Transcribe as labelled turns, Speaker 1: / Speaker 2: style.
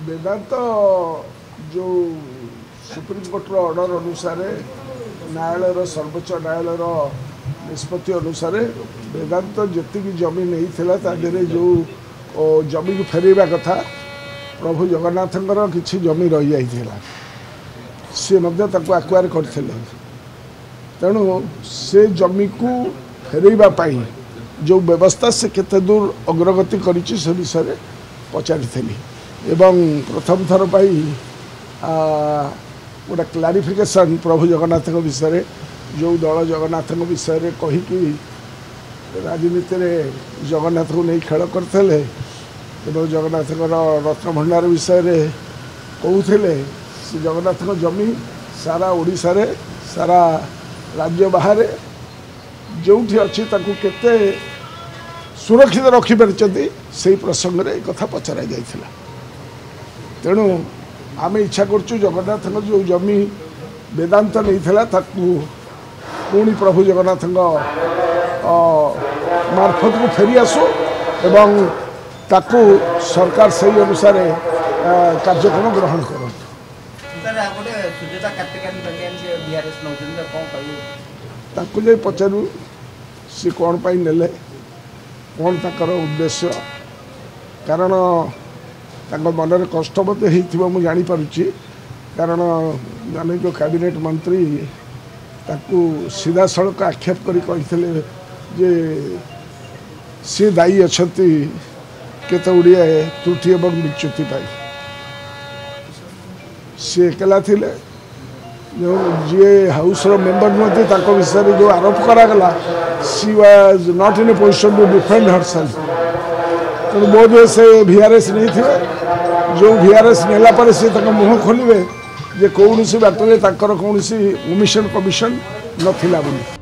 Speaker 1: वेदांत जो सुप्रीमकोर्टर ऑर्डर अनुसार न्यायालय सर्वोच्च न्यायालय निष्पत्ति अनुसार वेदांत जी जमी नहीं जो जमी को फेरवा कथा प्रभु जगन्नाथ किसी जमी रही जाता सी आक्वायर करते तेणु से जमी को फेरवा जो व्यवस्था से केते दूर अग्रगति करिछि से विषय पचारि एवं प्रथम थर गोटे क्लारिफिकेशन प्रभु जगन्नाथ विषय जो दल जगन्नाथ विषय कहीकि राजनीति रे जगन्नाथ को नहीं खेल करते जगन्नाथ रत्न भंडार विषय कहते से जगन्नाथ जमी सारा ओडिशा रे सारा राज्य बाहर जो अच्छी केते सुरक्षित रखिपारी से प्रसंग में कथा पचरा जाइथिला तेणु आम इच्छा करछु जगन्नाथ जो जमी वेदांत नहीं थिला ताकू पुणी प्रभु जगन्नाथ मार्फत को फेरी आसू एवं ताकू सरकार से अनुसार कार्यक्रम ग्रहण कर पचारू सी कौन पाई नेले कौन ताकर उद्देश्य कारण मनरे कष्ट मत हो जापारुची कारण जन जो कैबिनेट मंत्री ताकू सीधा सड़क आक्षेप कर सी दायी अच्छा केते गुड़िए त्रुटि एवं विच्युति पाई सी एकला थिले जो जी हाउस मेंबर नुहति विषय जो आरोप करागला she was not in a position to defend herself तेणु बोध से VRS नहीं थे जो VRS नेला पर से मुह खोलिए जे कौन सी बात कौन सी ओमिशन कमिशन नथिला बोली